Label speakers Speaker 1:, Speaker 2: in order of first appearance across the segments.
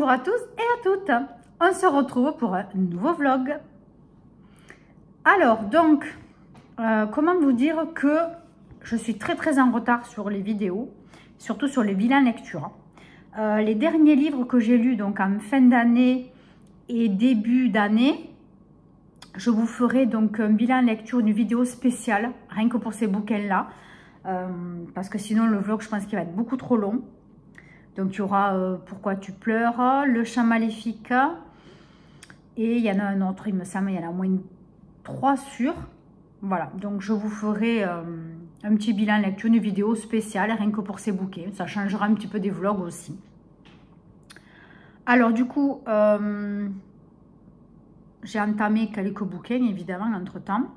Speaker 1: Bonjour à tous et à toutes. On se retrouve pour un nouveau vlog. Alors, donc, comment vous dire que je suis très en retard sur les vidéos, surtout sur les bilans lecture. Les derniers livres que j'ai lus, donc en fin d'année et début d'année, je vous ferai donc un bilan lecture, une vidéo spéciale, rien que pour ces bouquins-là, parce que sinon le vlog, je pense qu'il va être beaucoup trop long. Donc, il y aura Pourquoi tu pleures, Le Chant maléfique, et il y en a un autre, il me semble, il y en a au moins 3 sûrs. Voilà, donc je vous ferai un petit bilan lecture, une vidéo spéciale, rien que pour ces bouquins. Ça changera un petit peu des vlogs aussi. Alors, du coup, j'ai entamé quelques bouquins, évidemment, entre-temps.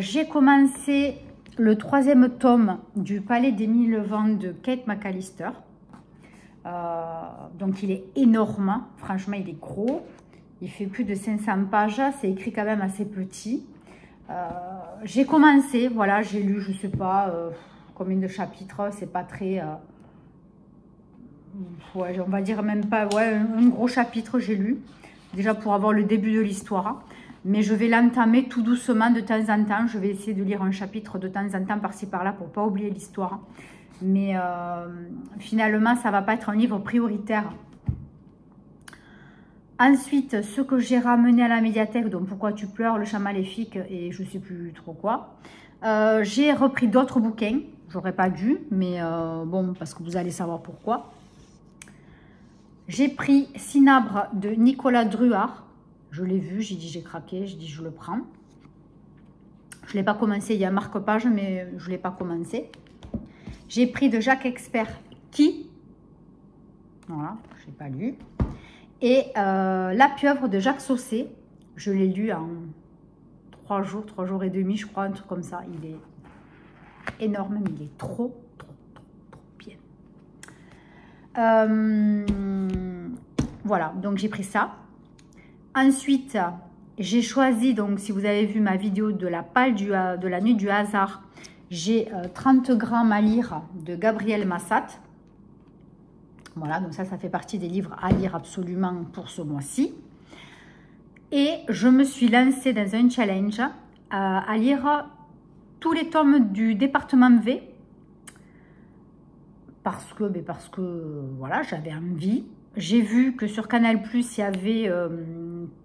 Speaker 1: J'ai commencé le 3e tome du Palais des 1000 Vents de Kate McAllister. Donc il est énorme, franchement il est gros, il fait plus de 500 pages, c'est écrit quand même assez petit. J'ai commencé, voilà, j'ai lu, je sais pas combien de chapitres, c'est pas très... ouais, on va dire même pas, ouais, un gros chapitre j'ai lu, déjà pour avoir le début de l'histoire. Mais je vais l'entamer tout doucement de temps en temps. Je vais essayer de lire un chapitre de temps en temps par-ci par-là pour ne pas oublier l'histoire. Mais finalement, ça ne va pas être un livre prioritaire. Ensuite, ce que j'ai ramené à la médiathèque, donc Pourquoi tu pleures, Le Chant maléfique et je ne sais plus trop quoi. J'ai repris d'autres bouquins. J'aurais pas dû, mais bon, parce que vous allez savoir pourquoi. J'ai pris Cinabre de Nicolas Druard. Je l'ai vu, j'ai dit j'ai craqué, j'ai dit je le prends. Je ne l'ai pas commencé, il y a marque-page, mais je ne l'ai pas commencé. J'ai pris de Jacques Expert Qui. Voilà, je n'ai pas lu. Et La pieuvre de Jacques Saucé. Je l'ai lu en 3 jours et demi, je crois, un truc comme ça. Il est énorme, mais il est trop bien. Voilà, donc j'ai pris ça. Ensuite, j'ai choisi, donc si vous avez vu ma vidéo de la palle de la nuit du hasard, j'ai 30 grammes à lire de Gabriel Massat. Voilà, donc ça fait partie des livres à lire absolument pour ce mois-ci. Et je me suis lancée dans un challenge à lire tous les tomes du département V. Parce que voilà, j'avais envie. J'ai vu que sur Canal+, il y avait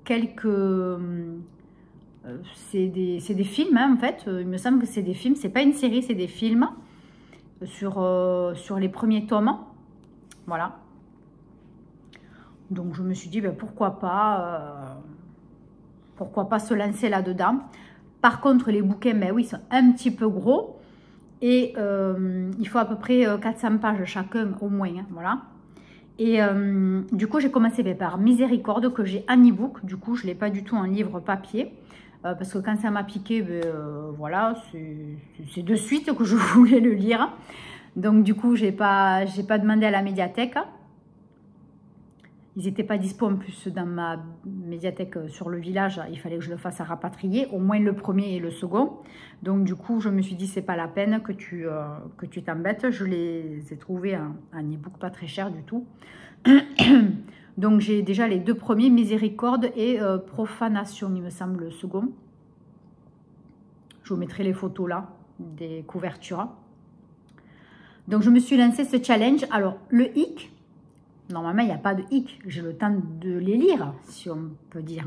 Speaker 1: quelques... c'est des films, hein, en fait. Il me semble que c'est des films. C'est pas une série, c'est des films sur les premiers tomes. Voilà. Donc, je me suis dit, ben, pourquoi pas se lancer là-dedans. Par contre, les bouquins, ben oui, sont un petit peu gros. Et il faut à peu près 400 pages chacun, au moins. Hein, voilà. Et du coup, j'ai commencé par Miséricorde, que j'ai en e-book. Du coup, je ne l'ai pas du tout en livre papier. Parce que quand ça m'a piqué, voilà, c'est de suite que je voulais le lire. Donc, du coup, je n'ai pas demandé à la médiathèque. Ils n'étaient pas dispo en plus dans ma médiathèque sur le village. Il fallait que je le fasse à rapatrier, au moins le premier et le second. Donc, du coup, je me suis dit, c'est pas la peine que tu t'embêtes. Je les ai trouvés en e-book pas très cher du tout. Donc, j'ai déjà les 2 premiers, Miséricorde et Profanation, il me semble, le second. Je vous mettrai les photos là, des couvertures. Donc, je me suis lancé ce challenge. Alors, le hic... Normalement, il n'y a pas de hic. J'ai le temps de les lire, si on peut dire.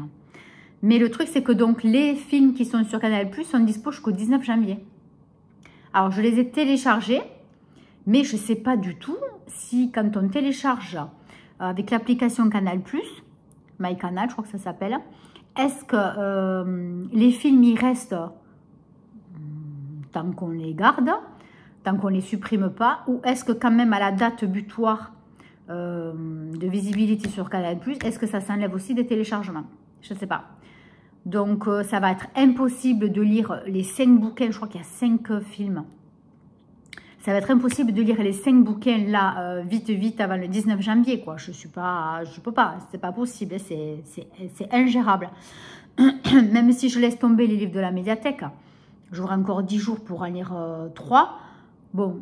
Speaker 1: Mais le truc, c'est que donc les films qui sont sur Canal+ sont dispo jusqu'au 19 janvier. Alors, je les ai téléchargés, mais je ne sais pas du tout si quand on télécharge avec l'application Canal+, MyCanal, je crois que ça s'appelle, est-ce que les films, ils restent tant qu'on les garde, tant qu'on ne les supprime pas, ou est-ce que quand même à la date butoir de visibilité sur Canal+, est-ce que ça s'enlève aussi des téléchargements? Je ne sais pas. Donc, ça va être impossible de lire les 5 bouquins. Je crois qu'il y a 5 films. Ça va être impossible de lire les 5 bouquins là, vite avant le 19 janvier, quoi. Je peux pas, c'est pas possible. C'est ingérable. Même si je laisse tomber les livres de la médiathèque, j'aurai encore 10 jours pour en lire 3. Bon,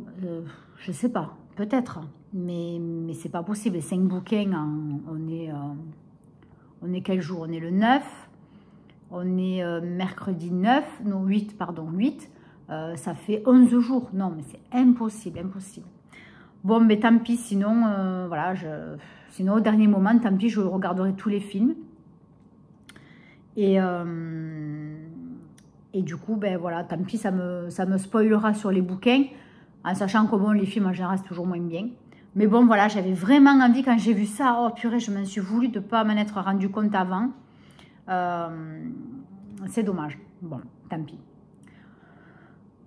Speaker 1: je sais pas. peut-être, mais c'est pas possible. 5 bouquins, on est quel jour? On est le 9, on est mercredi 9, non 8, pardon, 8, ça fait 11 jours. Non, mais c'est impossible, impossible. Bon, mais tant pis, sinon, voilà, sinon au dernier moment, tant pis, je regarderai tous les films. Et du coup, ben voilà, tant pis, ça me spoilera sur les bouquins, en sachant que bon, les films en général, c'est toujours moins bien. Mais bon, voilà, j'avais vraiment envie, quand j'ai vu ça, oh purée, je m'en suis voulu de ne pas m'en être rendu compte avant. C'est dommage. Bon, tant pis.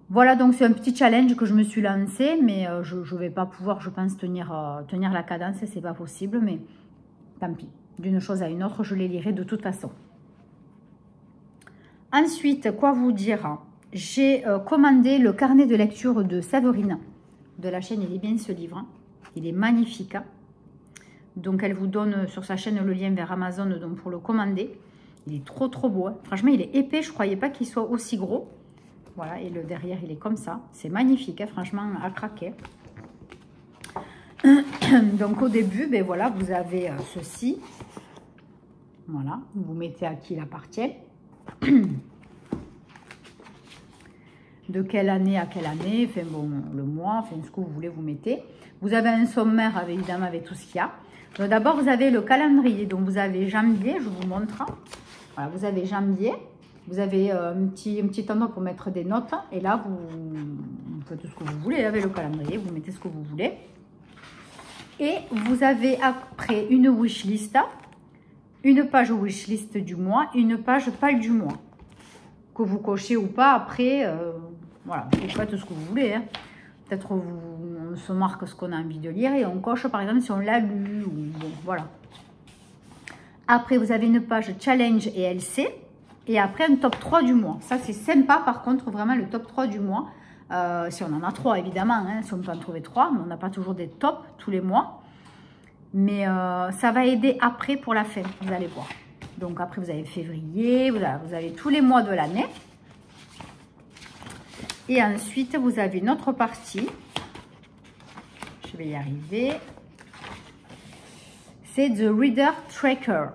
Speaker 1: Voilà, donc c'est un petit challenge que je me suis lancé, mais je ne vais pas pouvoir, je pense, tenir la cadence, c'est pas possible, mais tant pis. D'une chose à une autre, je les lirai de toute façon. Ensuite, quoi vous dire? J'ai commandé le carnet de lecture de Séverine, de la chaîne Il est bien ce livre. Il est magnifique. Donc, elle vous donne sur sa chaîne le lien vers Amazon donc pour le commander. Il est trop, trop beau. Franchement, il est épais. Je ne croyais pas qu'il soit aussi gros. Voilà, et le derrière, il est comme ça. C'est magnifique, franchement, à craquer. Donc, au début, ben voilà, vous avez ceci. Voilà, vous mettez à qui il appartient. De quelle année à quelle année, enfin bon, le mois, enfin ce que vous voulez, vous mettez. Vous avez un sommaire, évidemment, avec tout ce qu'il y a. Donc d'abord, vous avez le calendrier. Donc vous avez janvier, je vous montre. Voilà, vous avez janvier. Vous avez un petit endroit pour mettre des notes. Et là, vous faites tout ce que vous voulez avec le calendrier. Vous mettez ce que vous voulez. Et vous avez après une wishlist. Une page wishlist du mois, une page pal du mois. Que vous cochez ou pas, après, voilà, vous faites ce que vous voulez. Hein. Peut-être on se marque ce qu'on a envie de lire et on coche, par exemple, si on l'a lu. Ou, bon, voilà. Après, vous avez une page challenge et LC. Et après, un top 3 du mois. Ça, c'est sympa, par contre, vraiment, le top 3 du mois. Si on en a 3, évidemment, hein, si on peut en trouver 3, mais on n'a pas toujours des tops tous les mois. Mais ça va aider après pour la fin, vous allez voir. Donc après, vous avez février, vous avez tous les mois de l'année. Et ensuite, vous avez une autre partie. Je vais y arriver. C'est The Reader Tracker.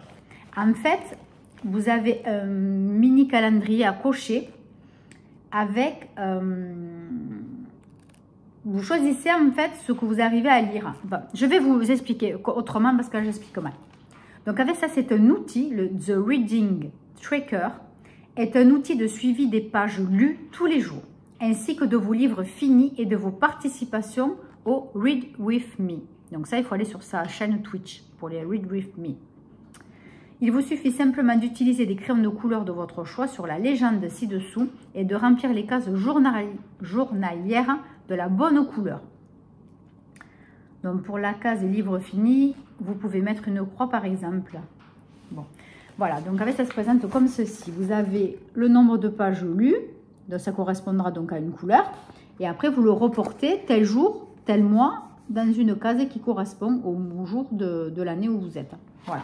Speaker 1: En fait, vous avez un mini calendrier à cocher avec... vous choisissez en fait ce que vous arrivez à lire. Enfin, je vais vous expliquer autrement parce que là, j'explique mal. Donc avec ça, c'est un outil, le The Reading Tracker, est un outil de suivi des pages lues tous les jours, ainsi que de vos livres finis et de vos participations au Read With Me. Donc ça, il faut aller sur sa chaîne Twitch pour les Read With Me. Il vous suffit simplement d'utiliser des crayons de couleur de votre choix sur la légende ci-dessous et de remplir les cases journalières de la bonne couleur. Donc pour la case livre fini, vous pouvez mettre une croix par exemple. Bon, voilà, donc avec ça se présente comme ceci. Vous avez le nombre de pages lues, donc ça correspondra donc à une couleur. Et après vous le reportez tel jour, tel mois, dans une case qui correspond au jour de l'année où vous êtes. Voilà.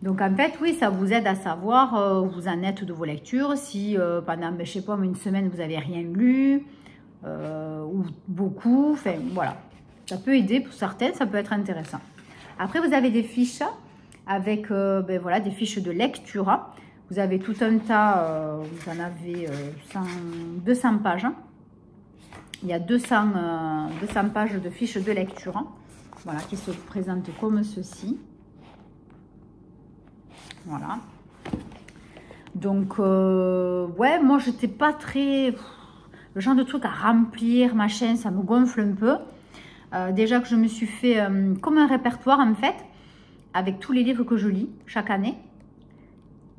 Speaker 1: Donc en fait, oui, ça vous aide à savoir où vous en êtes de vos lectures. Si pendant, je sais pas, une semaine, vous n'avez rien lu, ou beaucoup, enfin voilà. Ça peut aider pour certaines, ça peut être intéressant. Après, vous avez des fiches avec voilà, des fiches de lecture. Vous avez tout un tas, vous en avez 200 pages. Il y a 200 pages de fiches de lecture, voilà, qui se présentent comme ceci. Voilà. Donc, ouais, moi, j'étais pas très... Le genre de truc à remplir, machin, ça me gonfle un peu. Déjà que je me suis fait comme un répertoire, en fait, avec tous les livres que je lis chaque année.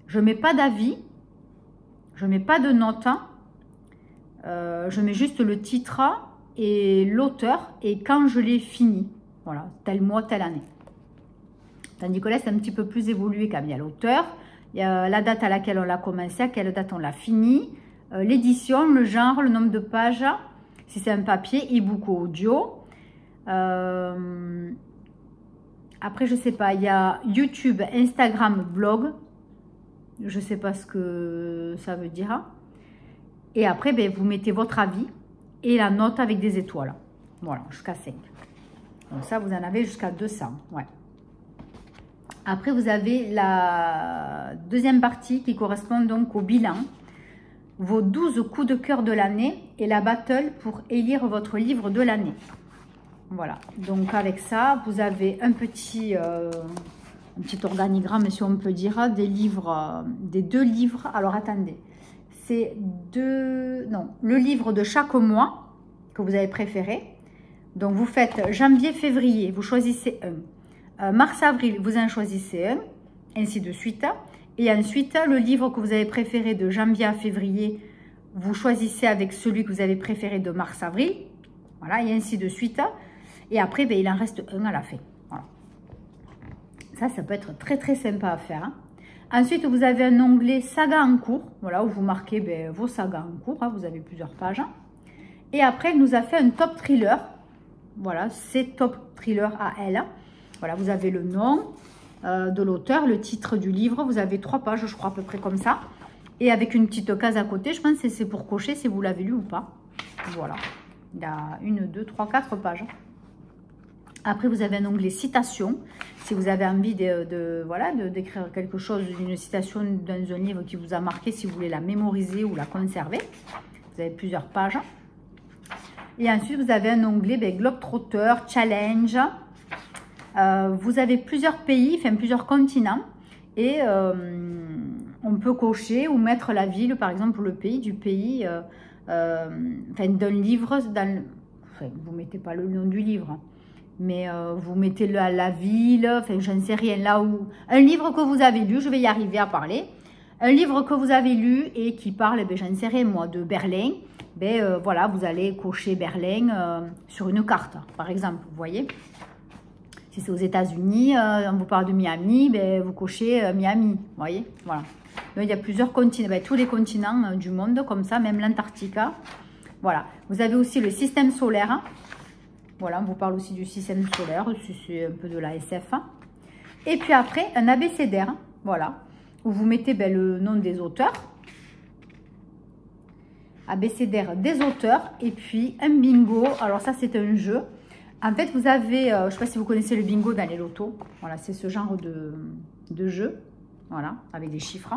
Speaker 1: Je mets pas d'avis, je mets pas de notes. Je mets juste le titre et l'auteur et quand je l'ai fini. Voilà, tel mois, telle année. Tandis que là, c'est un petit peu plus évolué quand même. Il y a l'auteur, il y a la date à laquelle on l'a commencé, à quelle date on l'a fini, l'édition, le genre, le nombre de pages, si c'est un papier, e-book ou audio. Après, je sais pas, il y a YouTube, Instagram, blog. Je sais pas ce que ça veut dire. Et après, ben, vous mettez votre avis et la note avec des étoiles. Voilà, jusqu'à 5. Donc ça, vous en avez jusqu'à 200. Ouais. Après, vous avez la deuxième partie qui correspond donc au bilan. Vos 12 coups de cœur de l'année et la battle pour élire votre livre de l'année. Voilà. Donc avec ça, vous avez un petit organigramme, si on peut dire, des livres, des 2 livres. Alors attendez, c'est le livre de chaque mois que vous avez préféré. Donc vous faites janvier, février, vous choisissez un. Mars, avril, vous en choisissez un, ainsi de suite. Et ensuite, le livre que vous avez préféré de janvier à février, vous choisissez avec celui que vous avez préféré de mars, avril. Voilà, et ainsi de suite. Et après, ben, il en reste un à la fin. Voilà. Ça peut être très très sympa à faire. Hein. Ensuite, vous avez un onglet saga en cours. Voilà, où vous marquez ben, vos sagas en cours. Hein, vous avez plusieurs pages. Et après, elle nous a fait un top thriller. Voilà, c'est top thriller à elle. Voilà, vous avez le nom de l'auteur, le titre du livre. Vous avez 3 pages, je crois, à peu près comme ça. Et avec une petite case à côté, je pense que c'est pour cocher si vous l'avez lu ou pas. Voilà, il y a 1, 2, 3, 4 pages. Après, vous avez un onglet citation. Si vous avez envie d'écrire quelque chose, une citation dans un livre qui vous a marqué, si vous voulez la mémoriser ou la conserver. Vous avez plusieurs pages. Et ensuite, vous avez un onglet Globetrotter, Challenge. Vous avez plusieurs pays, enfin plusieurs continents. Et on peut cocher ou mettre la ville, par exemple, le pays du pays, d'un livre. Vous ne mettez pas le nom du livre, mais vous mettez la ville, enfin, je ne sais rien, là où... Un livre que vous avez lu, je vais y arriver à parler. Un livre que vous avez lu et qui parle, je ne sais rien, moi, de Berlin. Voilà, vous allez cocher Berlin sur une carte, par exemple, vous voyez. Si c'est aux États-Unis, on vous parle de Miami, vous cochez Miami, vous voyez. Voilà. Donc, il y a plusieurs continents, tous les continents du monde, comme ça, même l'Antarctique. Voilà. Vous avez aussi le système solaire. Voilà, on vous parle aussi du système solaire, c'est un peu de la SF. Et puis après, un abécédaire, voilà, où vous mettez le nom des auteurs. Abécédaire des auteurs. Et puis un bingo. Alors ça, c'est un jeu. En fait, vous avez, je ne sais pas si vous connaissez le bingo dans les lotos. Voilà, c'est ce genre de jeu. Voilà, avec des chiffres.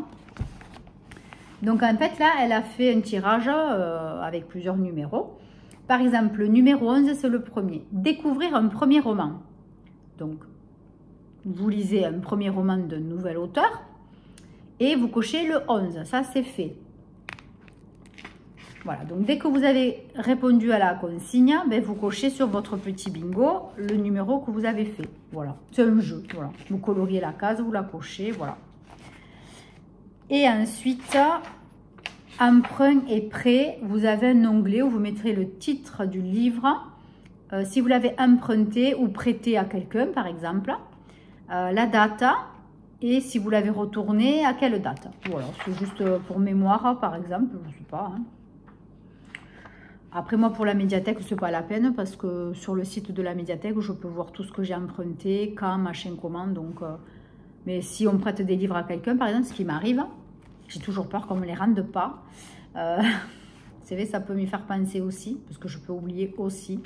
Speaker 1: Donc en fait, là, elle a fait un tirage avec plusieurs numéros. Par exemple, le numéro 11, c'est le premier. Découvrir un premier roman. Donc, vous lisez un premier roman d'un nouvel auteur et vous cochez le 11. Ça, c'est fait. Voilà, donc dès que vous avez répondu à la consigne, vous cochez sur votre petit bingo le numéro que vous avez fait. Voilà, c'est un jeu. Voilà. Vous coloriez la case, vous la cochez, voilà. Et ensuite... Emprunt et prêt, vous avez un onglet où vous mettrez le titre du livre, si vous l'avez emprunté ou prêté à quelqu'un par exemple, la date et si vous l'avez retourné, à quelle date. Voilà, c'est juste pour mémoire par exemple, je ne sais pas. Hein. Après moi pour la médiathèque, ce n'est pas la peine parce que sur le site de la médiathèque, je peux voir tout ce que j'ai emprunté, quand, machin, comment. Donc, mais si on prête des livres à quelqu'un par exemple, ce qui m'arrive... J'ai toujours peur qu'on ne me les rende pas. Vous savez, ça peut m'y faire penser aussi, parce que je peux oublier aussi.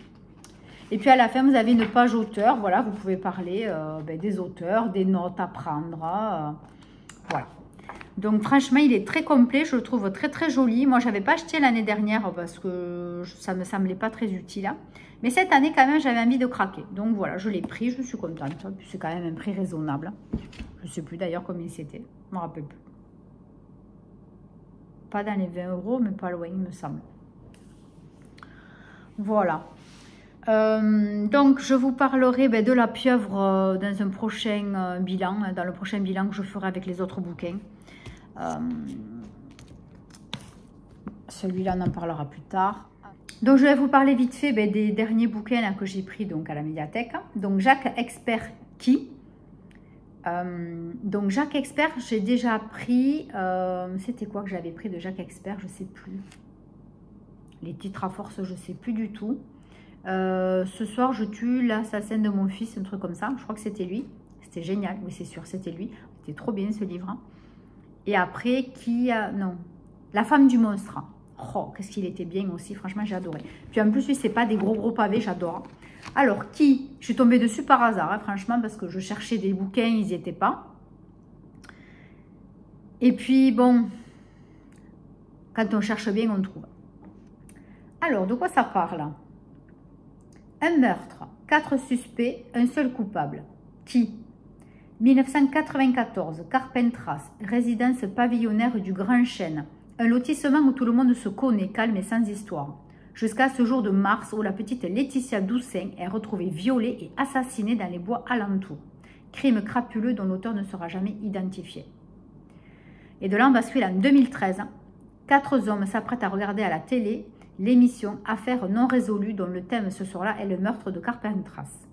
Speaker 1: Et puis à la fin, vous avez une page auteur. Voilà, vous pouvez parler des auteurs, des notes à prendre. Voilà. Donc franchement, il est très complet. Je le trouve très très joli. Moi, je n'avais pas acheté l'année dernière parce que ça ne me semblait pas très utile. Hein. Mais cette année, quand même, j'avais envie de craquer. Donc voilà, je l'ai pris. Je suis contente. C'est quand même un prix raisonnable. Je ne sais plus d'ailleurs combien c'était. Je ne me rappelle plus. Pas dans les 20 €, mais pas loin, il me semble. Voilà. Donc, je vous parlerai de la pieuvre dans un prochain bilan, dans le prochain bilan que je ferai avec les autres bouquins. Celui-là, on en parlera plus tard. Donc, je vais vous parler vite fait des derniers bouquins là, que j'ai pris donc, à la médiathèque. Donc, Jacques Expert qui... donc Jacques Expert, j'ai déjà pris, c'était quoi que j'avais pris de Jacques Expert, je sais plus. Les titres à force, je sais plus du tout. Ce soir, je tue l'assassin de mon fils, un truc comme ça. Je crois que c'était lui. C'était génial, oui c'est sûr, c'était lui. C'était trop bien ce livre. Et après, qui a... Non, La femme du monstre. Oh, qu'est-ce qu'il était bien aussi, franchement, j'ai adoré. Puis en plus, lui, c'est pas des gros pavés, j'adore. Alors, je suis tombée dessus par hasard, hein, franchement, parce que je cherchais des bouquins, ils n'y étaient pas. Et puis, bon, quand on cherche bien, on trouve. Alors, de quoi ça parle? Un meurtre, 4 suspects, un seul coupable. Qui? 1994, Carpentras, résidence pavillonnaire du Grand Chêne. Un lotissement où tout le monde se connaît, calme et sans histoire. Jusqu'à ce jour de mars où la petite Laetitia Doussin est retrouvée violée et assassinée dans les bois alentours. Crime crapuleux dont l'auteur ne sera jamais identifié. Et de là, on bascule en 2013. 4 hommes s'apprêtent à regarder à la télé l'émission Affaires non résolues dont le thème ce soir-là est le meurtre de Carpentras.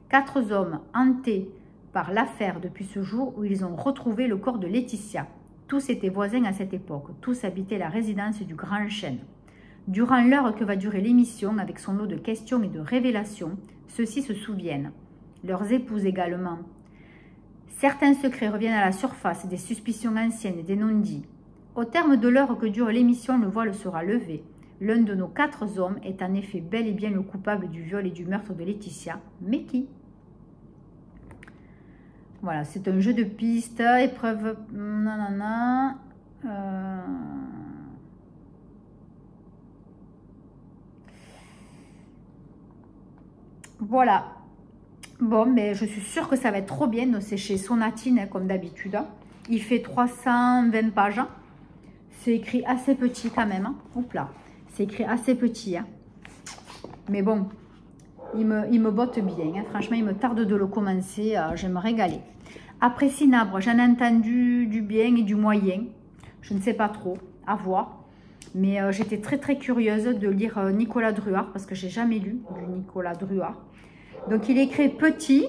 Speaker 1: 4 hommes hantés par l'affaire depuis ce jour où ils ont retrouvé le corps de Laetitia. Tous étaient voisins à cette époque, tous habitaient la résidence du Grand Chêne. Durant l'heure que va durer l'émission, avec son lot de questions et de révélations, ceux-ci se souviennent, leurs épouses également. Certains secrets reviennent à la surface, des suspicions anciennes et des non-dits. Au terme de l'heure que dure l'émission, le voile sera levé. L'un de nos 4 hommes est en effet bel et bien le coupable du viol et du meurtre de Laetitia. Mais qui? Voilà, c'est un jeu de pistes, épreuve... Nanana, Voilà. Bon, mais je suis sûre que ça va être trop bien. C'est chez Sonatine, hein, comme d'habitude. Il fait 320 pages. C'est écrit assez petit quand même. Hein. Oups là. C'est écrit assez petit. Hein. Mais bon, il me botte bien. Hein. Franchement, il me tarde de le commencer. Je vais me régaler. Après Cinabre, j'en ai entendu du bien et du moyen. Je ne sais pas trop. À voir. Mais j'étais très curieuse de lire Nicolas Druard. Parce que j'ai jamais lu du Nicolas Druard. Donc, il est écrit petit.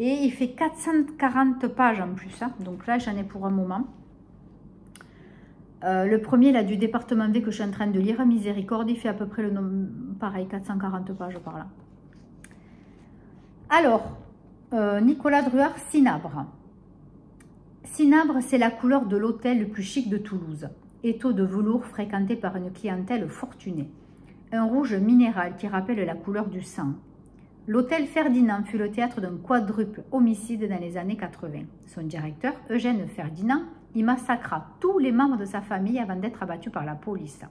Speaker 1: Et il fait 440 pages en plus. Hein. Donc là, j'en ai pour un moment. Le premier, là, du département V que je suis en train de lire, Miséricorde, il fait à peu près le nombre, pareil, 440 pages par là. Alors, Nicolas Druard, Cinabre. Cinabre, c'est la couleur de l'hôtel le plus chic de Toulouse. Étau de velours fréquenté par une clientèle fortunée. Un rouge minéral qui rappelle la couleur du sang. L'hôtel Ferdinand fut le théâtre d'un quadruple homicide dans les années 80. Son directeur, Eugène Ferdinand, y massacra tous les membres de sa famille avant d'être abattu par la police.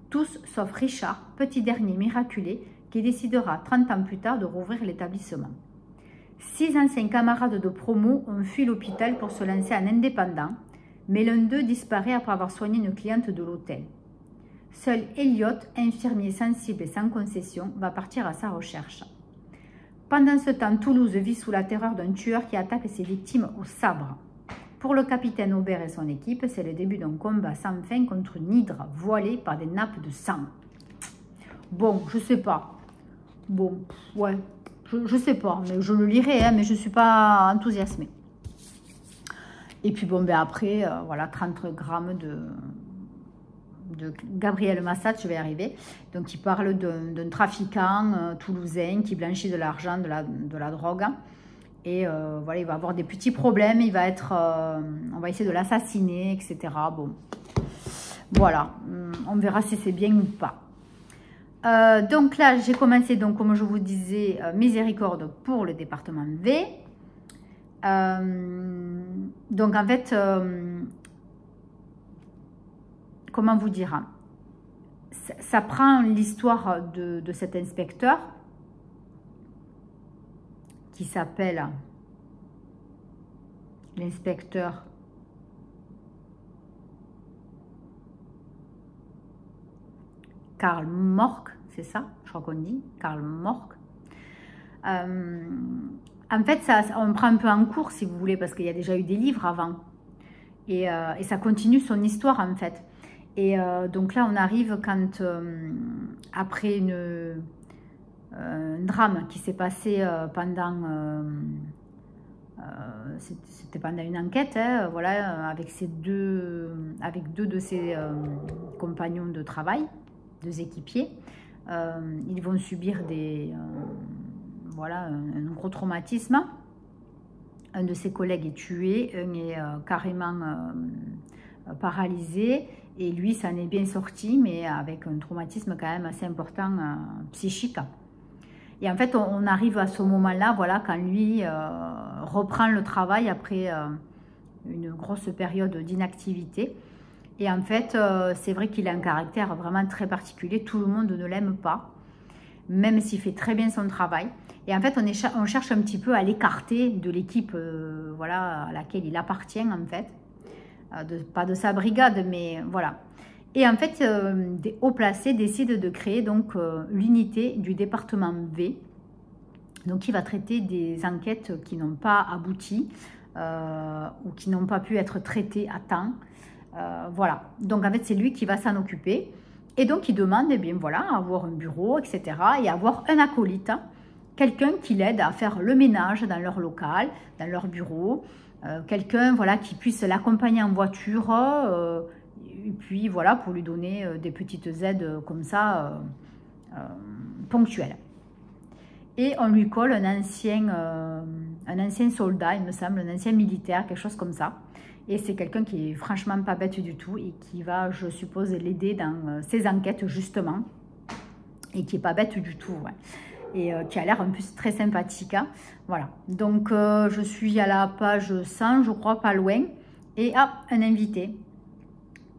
Speaker 1: Tous sauf Richard, petit dernier miraculé, qui décidera 30 ans plus tard de rouvrir l'établissement. 6 anciens camarades de promo ont fui l'hôpital pour se lancer en indépendant, mais l'un d'eux disparaît après avoir soigné une cliente de l'hôtel. Seul Elliot, infirmier sensible et sans concession, va partir à sa recherche. Pendant ce temps, Toulouse vit sous la terreur d'un tueur qui attaque ses victimes au sabre. Pour le capitaine Aubert et son équipe, c'est le début d'un combat sans fin contre une hydre voilée par des nappes de sang. Bon, je sais pas. Bon, ouais, je sais pas, mais je le lirai, hein, mais je ne suis pas enthousiasmée. Et puis bon, ben après, voilà, 30 grammes de Gabriel Massat, je vais y arriver. Donc, il parle d'un trafiquant toulousain qui blanchit de l'argent, de la drogue. Et voilà, il va avoir des petits problèmes. Il va être, on va essayer de l'assassiner, etc. Bon, voilà, on verra si c'est bien ou pas. Donc là, j'ai commencé, donc, comme je vous disais, Miséricorde pour le département V. Donc, en fait... comment vous dire, ça prend l'histoire de cet inspecteur qui s'appelle l'inspecteur Karl Mork, c'est ça, je crois qu'on dit, Karl Mork. En fait, on prend un peu en cours, si vous voulez, parce qu'il y a déjà eu des livres avant. Et ça continue son histoire, en fait. Et donc là, on arrive quand, après un drame qui s'est passé c'était pendant une enquête, hein, voilà, avec deux de ses compagnons de travail, 2 équipiers. Ils vont subir voilà, un gros traumatisme. Un de ses collègues est tué, un est carrément paralysé. Et lui, ça en est bien sorti, mais avec un traumatisme quand même assez important psychique. Et en fait, on arrive à ce moment-là, voilà, quand lui reprend le travail après une grosse période d'inactivité. Et en fait, c'est vrai qu'il a un caractère vraiment très particulier. Tout le monde ne l'aime pas, même s'il fait très bien son travail. Et en fait, on cherche un petit peu à l'écarter de l'équipe voilà, à laquelle il appartient, en fait. Pas de sa brigade, mais voilà. Et en fait, des hauts placés décident de créer donc l'unité du département V, donc qui va traiter des enquêtes qui n'ont pas abouti ou qui n'ont pas pu être traitées à temps. Voilà, donc en fait c'est lui qui va s'en occuper. Et donc il demande, eh bien voilà, à avoir un bureau, etc. et avoir un acolyte, quelqu'un qui l'aide à faire le ménage dans leur local, dans leur bureau, quelqu'un voilà, qui puisse l'accompagner en voiture, et puis voilà, pour lui donner des petites aides comme ça, ponctuelles. Et on lui colle un ancien soldat, il me semble, un ancien militaire, quelque chose comme ça. Et c'est quelqu'un qui est franchement pas bête du tout et qui va, je suppose, l'aider dans ses enquêtes, justement. Et qui est pas bête du tout, ouais. Et qui a l'air en plus très sympathique. Hein. Voilà. Donc, je suis à la page 100, je crois, pas loin. Et ah, un invité.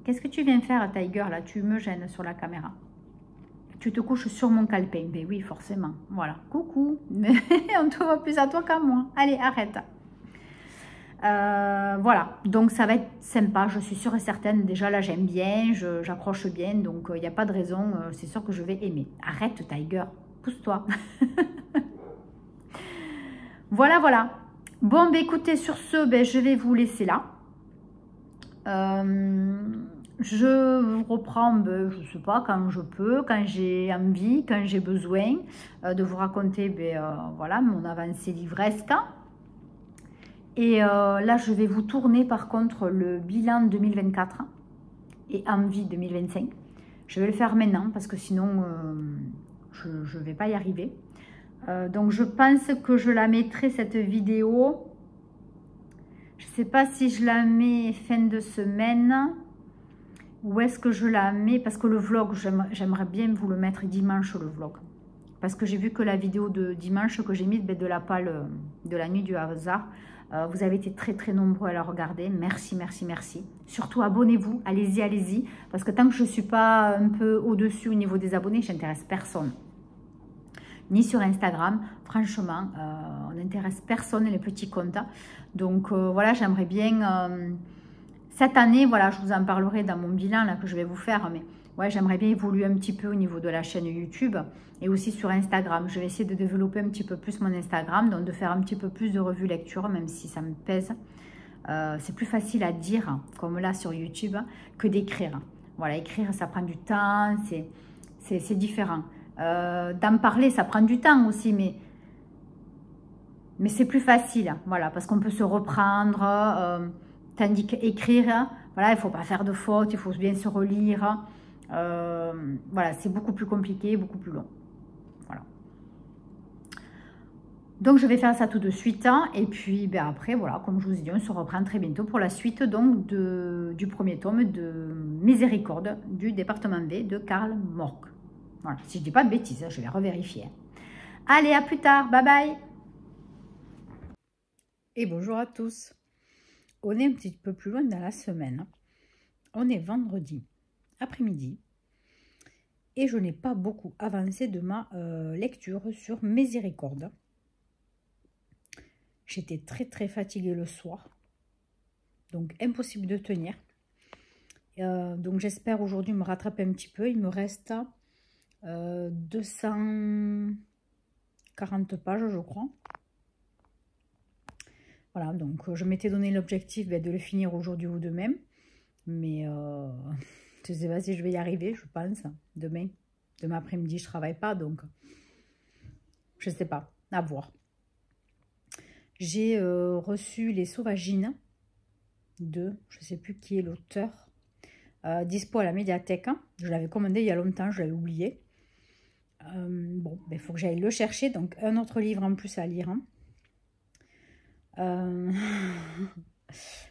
Speaker 1: Qu'est-ce que tu viens faire, Tiger, là? Tu me gênes sur la caméra. Tu te couches sur mon calepin. Ben oui, forcément. Voilà. Coucou. On te voit plus à toi qu'à moi. Allez, arrête. Voilà. Donc, ça va être sympa. Je suis sûre et certaine. Déjà, là, j'aime bien. J'accroche bien. Donc, il n'y a pas de raison. C'est sûr que je vais aimer. Arrête, Tiger. Pousse-toi. Voilà, voilà. Bon, ben écoutez, sur ce, ben, je vais vous laisser là. Je reprends, ben, je ne sais pas, quand je peux, quand j'ai envie, quand j'ai besoin de vous raconter voilà, mon avancée livresque. Et là, je vais vous tourner par contre le bilan 2024 et envie 2025. Je vais le faire maintenant parce que sinon, je ne vais pas y arriver. Donc, je pense que je la mettrai, cette vidéo. Je ne sais pas si je la mets fin de semaine. Où est-ce que je la mets? Parce que le vlog, j'aimerais bien vous le mettre dimanche, le vlog. Parce que j'ai vu que la vidéo de dimanche que j'ai mise de la pâle de la nuit du hasard, vous avez été très très nombreux à la regarder. Merci, merci, merci. Surtout abonnez-vous, allez-y, allez-y. Parce que tant que je ne suis pas un peu au-dessus au niveau des abonnés, je n'intéresse personne. Ni sur Instagram, franchement, on n'intéresse personne les petits comptes. Donc voilà, j'aimerais bien... cette année, voilà, je vous en parlerai dans mon bilan là, que je vais vous faire, mais ouais, j'aimerais bien évoluer un petit peu au niveau de la chaîne YouTube et aussi sur Instagram. Je vais essayer de développer un petit peu plus mon Instagram, donc de faire un petit peu plus de revues lecture, même si ça me pèse. C'est plus facile à dire, comme là sur YouTube, que d'écrire. Voilà, écrire, ça prend du temps, c'est différent. D'en parler, ça prend du temps aussi, mais c'est plus facile, voilà, parce qu'on peut se reprendre... tandis qu'écrire, voilà, il ne faut pas faire de fautes, il faut bien se relire. Voilà, c'est beaucoup plus compliqué, beaucoup plus long. Voilà. Donc, je vais faire ça tout de suite. Hein, et puis, ben, après, voilà, comme je vous ai dit, on se reprend très bientôt pour la suite donc, du premier tome de Miséricorde du département V de Karl Mork. Voilà, si je ne dis pas de bêtises, je vais revérifier. Allez, à plus tard. Bye bye. Et bonjour à tous. On est un petit peu plus loin dans la semaine. On est vendredi après-midi. Et je n'ai pas beaucoup avancé de ma lecture sur Miséricorde. J'étais très très fatiguée le soir. Donc impossible de tenir. Donc j'espère aujourd'hui me rattraper un petit peu. Il me reste 240 pages je crois. Voilà, donc je m'étais donné l'objectif de le finir aujourd'hui ou demain. Mais je ne sais pas si je vais y arriver, je pense, demain. Demain après-midi, je ne travaille pas, donc je ne sais pas, à voir. J'ai reçu Les Sauvagines de, je ne sais plus qui est l'auteur, dispo à la médiathèque. Je l'avais commandé il y a longtemps, je l'avais oublié. Bon, il faut que j'aille le chercher, donc un autre livre en plus à lire.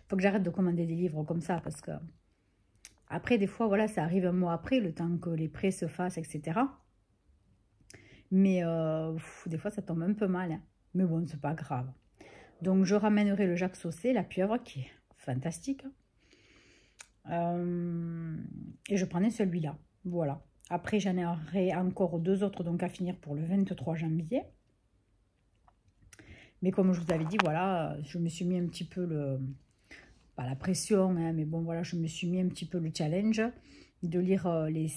Speaker 1: Faut que j'arrête de commander des livres comme ça parce que Après, des fois, voilà, ça arrive un mois après, le temps que les prêts se fassent, etc. Mais des fois, ça tombe un peu mal, hein. Mais bon, c'est pas grave. Donc, je ramènerai le Jacques Saucé, la pieuvre, qui est fantastique. Et je prenais celui-là. Voilà. Après, j'en aurai encore 2 autres donc à finir pour le 23 janvier. Mais comme je vous avais dit, voilà, je me suis mis un petit peu pas la pression, hein, mais bon, voilà, je me suis mis un petit peu le challenge de lire les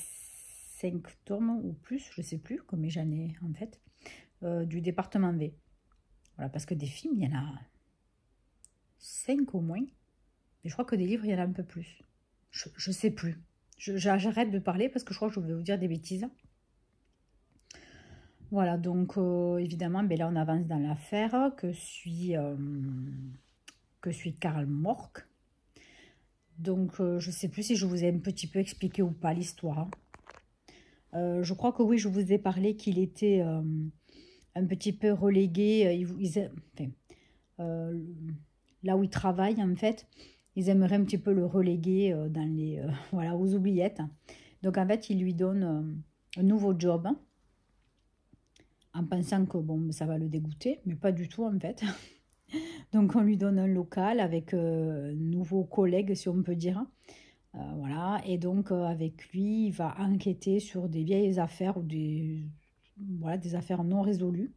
Speaker 1: 5 tomes ou plus, je sais plus combien j'en ai en fait, du département V. Voilà, parce que des films, il y en a 5 au moins. Mais je crois que des livres, il y en a un peu plus. Je sais plus. J'arrête de parler parce que je crois que je vais vous dire des bêtises. Voilà, donc évidemment, ben là on avance dans l'affaire que suit Karl Mork. Donc je ne sais plus si je vous ai un petit peu expliqué ou pas l'histoire. Je crois que oui, je vous ai parlé qu'il était un petit peu relégué. Là où il travaille, en fait, ils aimeraient un petit peu le reléguer dans les, voilà, aux oubliettes. Donc en fait, il lui donne un nouveau job, hein, en pensant que bon, ça va le dégoûter, mais pas du tout en fait. Donc on lui donne un local avec nouveaux collègues, si on peut dire. Voilà, et donc avec lui, il va enquêter sur des vieilles affaires ou voilà, des affaires non résolues.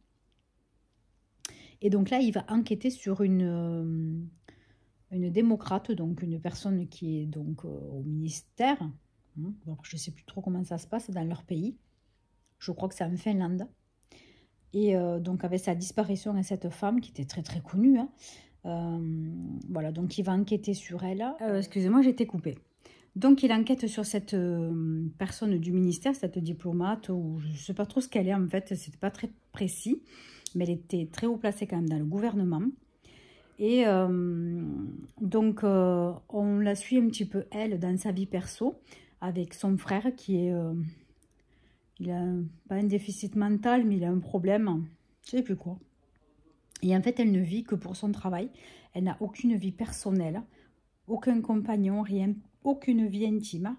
Speaker 1: Et donc là, il va enquêter sur une démocrate, donc une personne qui est donc au ministère. Donc, je ne sais plus trop comment ça se passe dans leur pays. Je crois que c'est en Finlande. Et donc avec sa disparition à cette femme qui était très très connue, hein, voilà, donc il va enquêter sur elle. Excusez-moi, j'ai été coupée. Donc il enquête sur cette personne du ministère, cette diplomate, ou je ne sais pas trop ce qu'elle est en fait, c'était pas très précis, mais elle était très haut placée quand même dans le gouvernement. Et donc on la suit un petit peu elle dans sa vie perso, avec son frère qui est... il a pas un déficit mental, mais il a un problème, je sais plus quoi. Et en fait, elle ne vit que pour son travail. Elle n'a aucune vie personnelle, aucun compagnon, rien, aucune vie intime.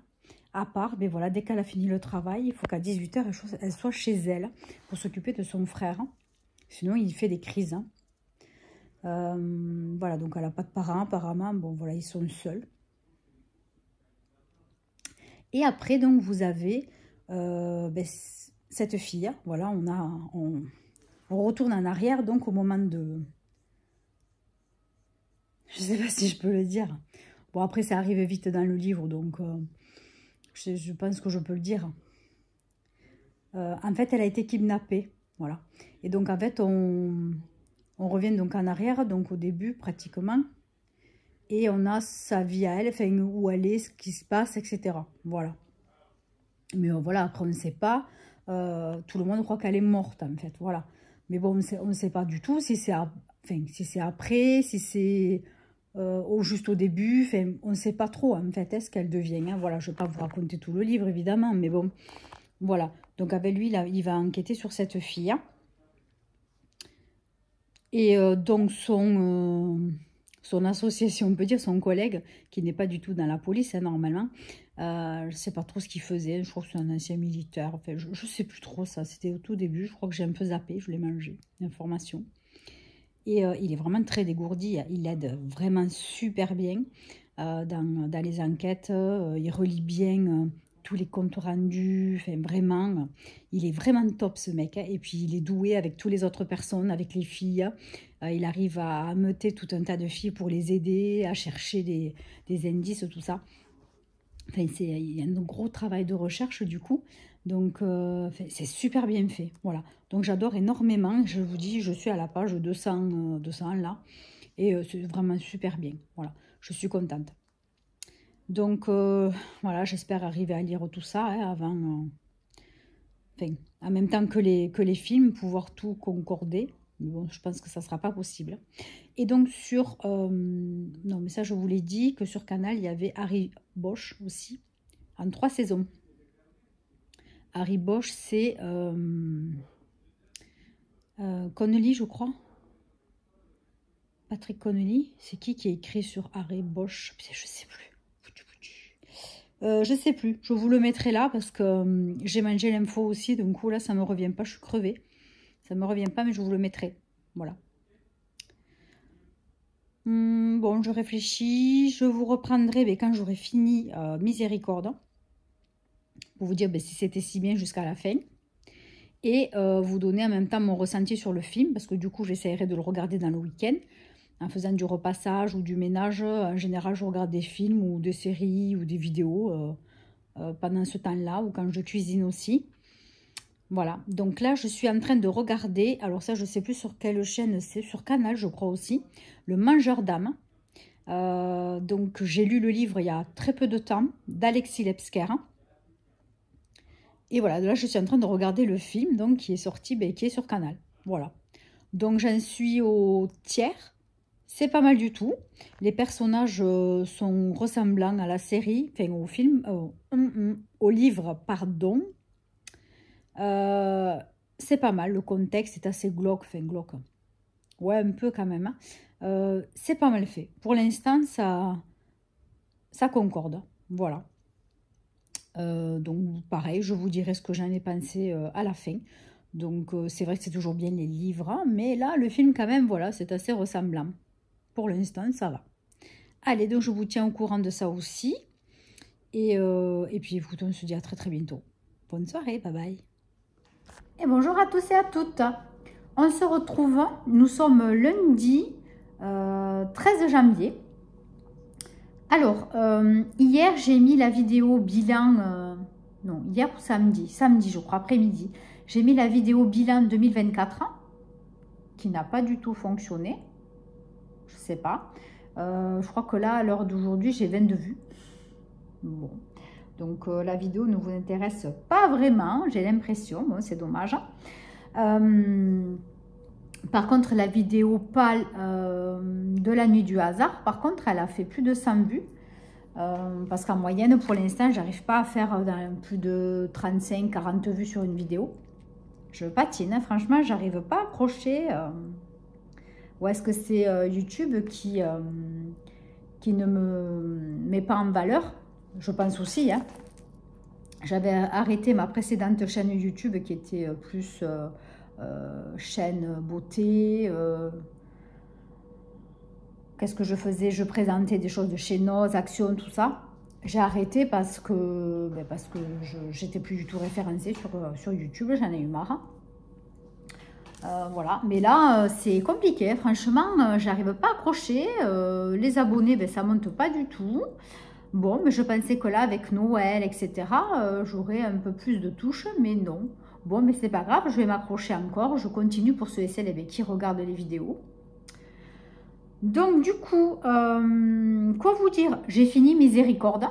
Speaker 1: À part, ben voilà, dès qu'elle a fini le travail, il faut qu'à 18 h, elle soit chez elle pour s'occuper de son frère. Sinon, il fait des crises. Voilà, donc elle n'a pas de parents apparemment. Bon, voilà, ils sont seuls. Et après, donc, vous avez cette fille. Voilà, on retourne en arrière, donc au moment de... Je ne sais pas si je peux le dire. Bon, après, ça arrive vite dans le livre, donc je pense que je peux le dire. En fait, elle a été kidnappée. Voilà. Et donc, en fait, on revient donc en arrière, donc au début, pratiquement. Et on a sa vie à elle, enfin, où elle est, ce qui se passe, etc. Voilà. Mais voilà, après, on ne sait pas. Tout le monde croit qu'elle est morte, en fait. Voilà. Mais bon, on ne sait pas du tout si c'est après, si c'est juste au début. Enfin, on ne sait pas trop, en fait, est-ce qu'elle devient. Hein. Voilà, je ne vais pas vous raconter tout le livre, évidemment. Mais bon, voilà. Donc, avec lui, là, il va enquêter sur cette fille. Hein. Et donc, son association, on peut dire, son collègue, qui n'est pas du tout dans la police, hein, normalement, je ne sais pas trop ce qu'il faisait, je crois que c'est un ancien militaire, enfin, je ne sais plus trop ça, c'était au tout début, je crois que j'ai un peu zappé, je l'ai mangé, l'information. Et il est vraiment très dégourdi, il aide vraiment super bien dans les enquêtes, il relie bien tous les comptes rendus, enfin vraiment, il est vraiment top ce mec, hein. Et puis il est doué avec toutes les autres personnes, avec les filles, il arrive à ameuter tout un tas de filles pour les aider, à chercher des indices, tout ça. Enfin, il y a un gros travail de recherche du coup, donc c'est super bien fait, voilà. Donc j'adore énormément, je vous dis, je suis à la page 200 là, et c'est vraiment super bien, voilà, je suis contente. Donc voilà, j'espère arriver à lire tout ça hein, avant, enfin, en même temps que les films, pouvoir tout concorder. Mais bon, je pense que ça ne sera pas possible. Et donc sur... non, mais ça, je vous l'ai dit, que sur Canal, il y avait Harry Bosch aussi, en 3 saisons. Harry Bosch, c'est Connelly, je crois. Patrick Connelly. C'est qui a écrit sur Harry Bosch? Je ne sais plus. Je sais plus, je vous le mettrai là parce que j'ai mangé l'info aussi, donc là ça me revient pas, je suis crevée. Ça me revient pas, mais je vous le mettrai. Voilà. Bon, je réfléchis, je vous reprendrai quand j'aurai fini Miséricorde, pour vous dire si c'était si bien jusqu'à la fin. Et vous donner en même temps mon ressenti sur le film, parce que du coup j'essaierai de le regarder dans le week-end, en faisant du repassage ou du ménage. En général, je regarde des films ou des séries ou des vidéos pendant ce temps-là, ou quand je cuisine aussi. Voilà, donc là je suis en train de regarder, alors ça je sais plus sur quelle chaîne c'est, sur Canal je crois aussi, Le Mangeur d'âme. Donc j'ai lu le livre il y a très peu de temps, d'Alexis Lepsker. Et voilà, là je suis en train de regarder le film donc qui est sorti, qui est sur Canal. Voilà, donc j'en suis au tiers, c'est pas mal du tout. Les personnages sont ressemblants à la série, enfin au film, au livre, pardon. C'est pas mal, le contexte est assez glauque, enfin glauque, ouais un peu quand même, hein. C'est pas mal fait, pour l'instant ça concorde, voilà. Donc pareil, je vous dirai ce que j'en ai pensé à la fin. Donc c'est vrai que c'est toujours bien les livres, hein, mais là le film quand même, voilà, c'est assez ressemblant. Pour l'instant ça va. Allez, donc je vous tiens au courant de ça aussi. Et puis écoute, on se dit à très très bientôt. Bonne soirée, bye bye. Et bonjour à tous et à toutes. On se retrouve, nous sommes lundi 13 janvier. Alors, hier j'ai mis la vidéo bilan, non, hier ou samedi je crois, après-midi. J'ai mis la vidéo bilan 2024 qui n'a pas du tout fonctionné. Je sais pas. Je crois que là, à l'heure d'aujourd'hui, j'ai 22 vues. Bon. Donc la vidéo ne vous intéresse pas vraiment, j'ai l'impression, bon, c'est dommage. Par contre, la vidéo pâle de la nuit du hasard, par contre, elle a fait plus de 100 vues. Parce qu'en moyenne, pour l'instant, j'arrive pas à faire plus de 35-40 vues sur une vidéo. Je patine, hein, franchement, j'arrive pas à accrocher. Ou est-ce que c'est YouTube qui ne me met pas en valeur? Je pense aussi, hein. J'avais arrêté ma précédente chaîne YouTube qui était plus chaîne beauté. Qu'est-ce que je faisais? Je présentais des choses de chez Noz, Action, tout ça. J'ai arrêté parce que j'étais plus du tout référencée sur YouTube, j'en ai eu marre. Voilà, mais là c'est compliqué, franchement, j'arrive pas à accrocher. Les abonnés, ça monte pas du tout. Bon, mais je pensais que là, avec Noël, etc., j'aurais un peu plus de touches, mais non. Bon, mais c'est pas grave, je vais m'accrocher encore. Je continue pour ceux et celles qui regardent les vidéos. Donc, du coup, quoi vous dire? J'ai fini Miséricorde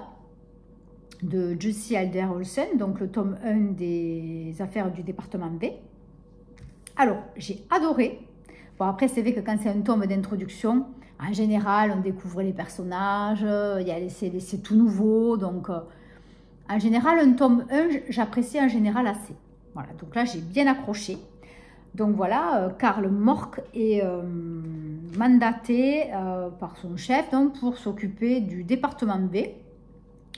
Speaker 1: de Jussi Adler-Olsen, donc le tome 1 des affaires du département B. Alors, j'ai adoré. Bon, après, c'est vrai que quand c'est un tome d'introduction, en général, on découvre les personnages, c'est tout nouveau. Donc, en général, un tome 1, j'apprécie en général assez. Voilà, donc là, j'ai bien accroché. Donc voilà, Karl Mork est mandaté par son chef donc, pour s'occuper du département B.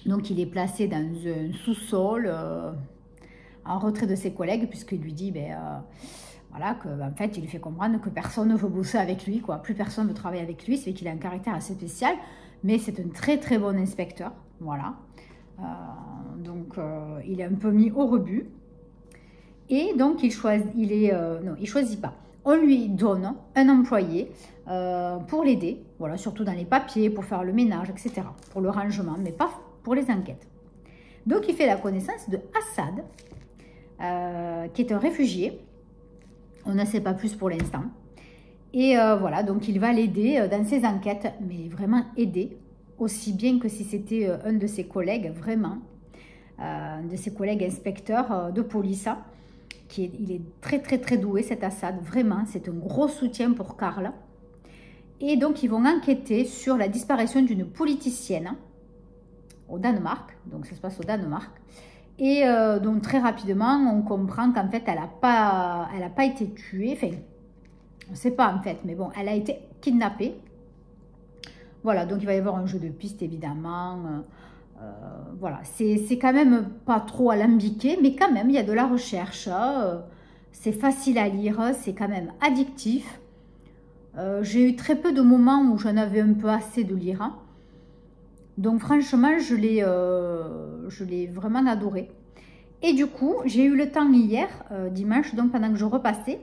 Speaker 1: Donc, il est placé dans un sous-sol en retrait de ses collègues, puisqu'il lui dit... voilà, en fait, il lui fait comprendre que personne ne veut bosser avec lui, quoi. Plus personne ne veut travailler avec lui, c'est qu'il a un caractère assez spécial, mais c'est un très très bon inspecteur, voilà. Donc, il est un peu mis au rebut. Et donc, il choisit pas. On lui donne un employé pour l'aider, voilà, surtout dans les papiers, pour faire le ménage, etc., pour le rangement, mais pas pour les enquêtes. Donc, il fait la connaissance de Assad, qui est un réfugié. On ne sait pas plus pour l'instant. Et voilà, donc il va l'aider dans ses enquêtes, mais vraiment aider, aussi bien que si c'était un de ses collègues, vraiment, de ses collègues inspecteurs de police. Il est très très très doué cet Assad, vraiment, c'est un gros soutien pour Karl. Et donc ils vont enquêter sur la disparition d'une politicienne au Danemark, donc ça se passe au Danemark. Et donc très rapidement, on comprend qu'en fait, elle n'a pas été tuée. Enfin, on ne sait pas en fait, mais bon, elle a été kidnappée. Voilà, donc il va y avoir un jeu de piste évidemment. Voilà, c'est quand même pas trop alambiqué, mais quand même, il y a de la recherche. C'est facile à lire, c'est quand même addictif. J'ai eu très peu de moments où j'en avais un peu assez de lire. Donc franchement, je l'ai vraiment adoré. Et du coup, j'ai eu le temps hier, dimanche, donc pendant que je repassais,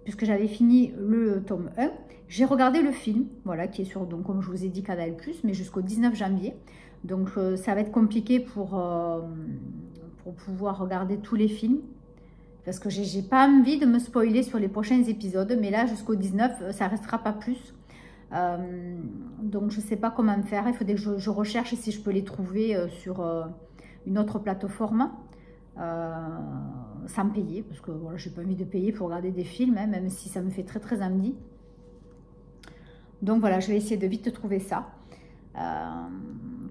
Speaker 1: puisque j'avais fini le tome 1, j'ai regardé le film, voilà, qui est sur, donc, comme je vous ai dit, Canal+, mais jusqu'au 19 janvier. Donc ça va être compliqué pour pouvoir regarder tous les films, parce que j'ai pas envie de me spoiler sur les prochains épisodes, mais là, jusqu'au 19, ça restera pas plus. Donc je sais pas comment faire, il faudrait que je recherche si je peux les trouver sur une autre plateforme. Sans payer, parce que voilà, j'ai pas envie de payer pour regarder des films, hein, même si ça me fait très très envie. Donc voilà, je vais essayer de vite trouver ça.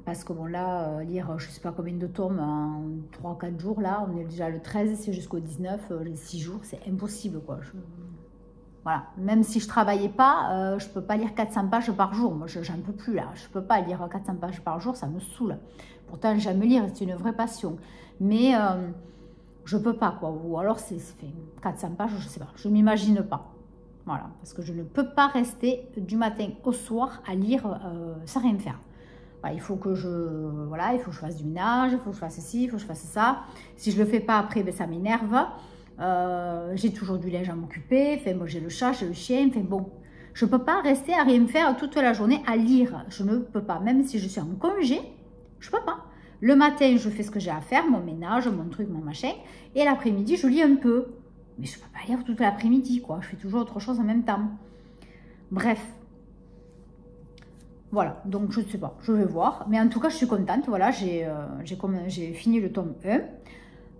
Speaker 1: Parce que bon là, lire je sais pas combien de tomes en 3-4 jours, là, on est déjà le 13, c'est jusqu'au 19, les 6 jours, c'est impossible quoi. Voilà, même si je travaillais pas, je peux pas lire 400 pages par jour, moi j'en peux plus là, je peux pas lire 400 pages par jour, ça me saoule. Pourtant j'aime lire, c'est une vraie passion, mais je peux pas quoi, ou alors c'est 400 pages, je sais pas, je m'imagine pas. Voilà, parce que je ne peux pas rester du matin au soir à lire sans rien faire. Voilà, il faut que il faut que je fasse du ménage, il faut que je fasse ci, il faut que je fasse ça. Si je le fais pas après, ben, ça m'énerve. J'ai toujours du linge à m'occuper. Enfin, moi j'ai le chat, j'ai le chien. Enfin bon, je peux pas rester à rien faire toute la journée à lire. Je ne peux pas, même si je suis en congé, je peux pas. Le matin, je fais ce que j'ai à faire, mon ménage, mon truc, mon machin. Et l'après-midi, je lis un peu. Mais je ne peux pas lire toute l'après-midi, quoi. Je fais toujours autre chose en même temps. Bref. Voilà, donc je ne sais pas, je vais voir. Mais en tout cas, je suis contente. Voilà, j'ai fini le tome 1.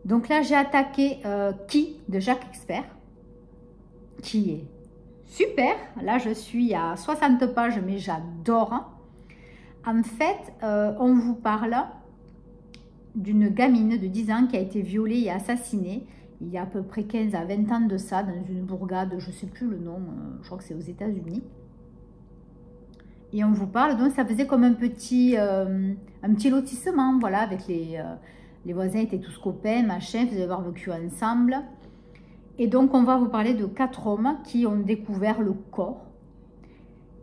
Speaker 1: Donc là, j'ai attaqué Qui de Jacques Expert, qui est super. Là, je suis à 60 pages, mais j'adore. En fait, on vous parle d'une gamine de 10 ans qui a été violée et assassinée il y a à peu près 15 à 20 ans de ça, dans une bourgade, je ne sais plus le nom, je crois que c'est aux États-Unis. Et on vous parle, donc ça faisait comme un petit lotissement, voilà, avec les voisins étaient tous copains, machin, faisaient barbecue ensemble. Et donc on va vous parler de 4 hommes qui ont découvert le corps.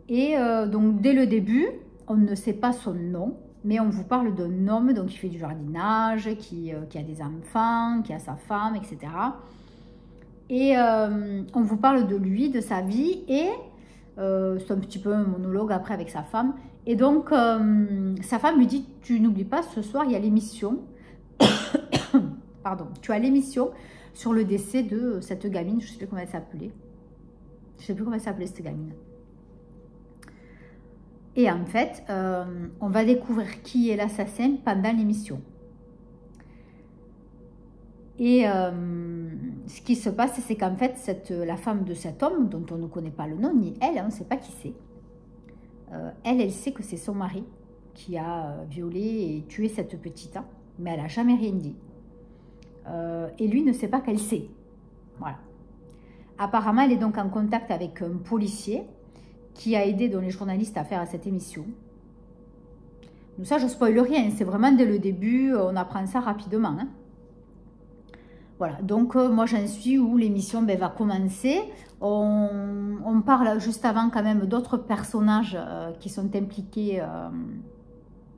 Speaker 1: Et donc dès le début, on ne sait pas son nom, mais on vous parle d'un homme donc, qui fait du jardinage, qui a des enfants, qui a sa femme, etc. Et on vous parle de lui, de sa vie, et c'est un petit peu un monologue après avec sa femme. Et donc, sa femme lui dit, tu n'oublies pas, ce soir, il y a l'émission, pardon, tu as l'émission sur le décès de cette gamine, je ne sais plus comment elle s'appelait. Je ne sais plus comment elle s'appelait cette gamine. Et en fait, on va découvrir qui est l'assassin pendant l'émission. Et ce qui se passe, c'est qu'en fait, la femme de cet homme, dont on ne connaît pas le nom, ni elle, on ne sait pas qui c'est, elle sait que c'est son mari qui a violé et tué cette petite, mais elle n'a jamais rien dit. Et lui ne sait pas qu'elle sait. Voilà. Apparemment, elle est donc en contact avec un policier qui a aidé les journalistes à faire cette émission. Donc ça, je ne spoil rien, c'est vraiment dès le début, on apprend ça rapidement. Hein. Voilà, donc moi j'en suis où l'émission va commencer. On parle juste avant quand même d'autres personnages qui sont impliqués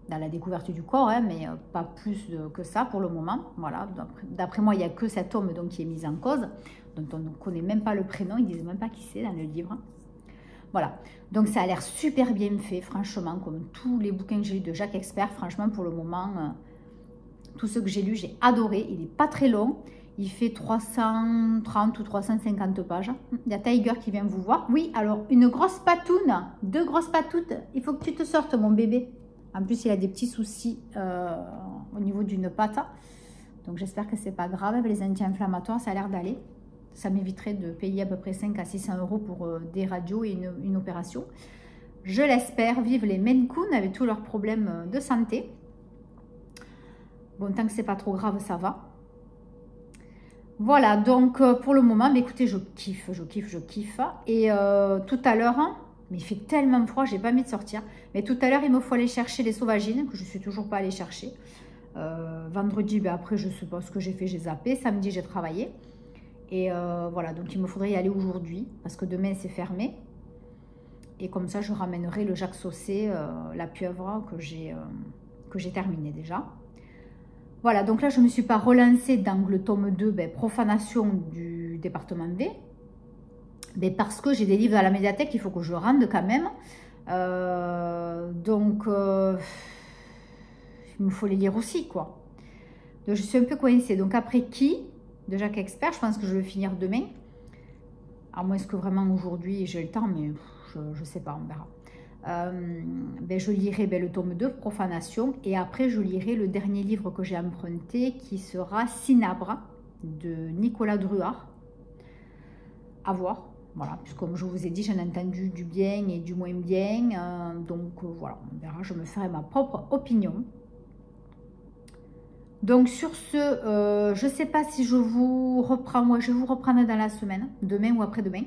Speaker 1: dans la découverte du corps, hein, mais pas plus que ça pour le moment. Voilà, d'après moi, il n'y a que cet homme donc, qui est mis en cause, dont on ne connaît même pas le prénom, ils ne disent même pas qui c'est dans le livre. Voilà, donc ça a l'air super bien fait, franchement, comme tous les bouquins que j'ai lus de Jacques Expert. Franchement, pour le moment, tous ceux que j'ai lus, j'ai adoré. Il n'est pas très long, il fait 330 ou 350 pages. Il y a Tiger qui vient vous voir. Oui, alors, une grosse patoune, 2 grosses patoutes, il faut que tu te sortes, mon bébé. En plus, il a des petits soucis au niveau d'une patte. Donc, j'espère que ce n'est pas grave. Avec les anti-inflammatoires, ça a l'air d'aller. Ça m'éviterait de payer à peu près 5 à 600 € pour des radios et une opération. Je l'espère. Vive les Maine Coon avec tous leurs problèmes de santé. Bon, tant que c'est pas trop grave, ça va. Voilà, donc pour le moment, mais écoutez, je kiffe. Et tout à l'heure, Mais il fait tellement froid, j'ai pas envie de sortir. Mais tout à l'heure, il me faut aller chercher les sauvagines, que je suis toujours pas allée chercher. Vendredi, ben après, je sais pas ce que j'ai fait, j'ai zappé. Samedi, j'ai travaillé. Et voilà, donc il me faudrait y aller aujourd'hui, parce que demain, c'est fermé. Et comme ça, je ramènerai le Jacques Saucé, la pieuvre que j'ai terminé déjà. Voilà, donc là, je ne me suis pas relancée dans le tome 2, ben, profanation du département V. Mais parce que j'ai des livres à la médiathèque, il faut que je rende quand même. Il me faut les lire aussi, quoi. Donc, je suis un peu coincée. Donc, après qui de Jacques Expert, je pense que je vais finir demain. À moins que vraiment aujourd'hui j'ai le temps, mais je ne sais pas, on verra. Ben, je lirai le tome 2, Profanation, et après je lirai le dernier livre que j'ai emprunté, qui sera Cinabre, de Nicolas Druard. À voir, voilà, puisque comme je vous ai dit, j'en ai entendu du bien et du moins bien, voilà, on verra, je me ferai ma propre opinion. Donc sur ce, je ne sais pas si je vous reprends, moi je vais vous reprendre dans la semaine, demain ou après-demain,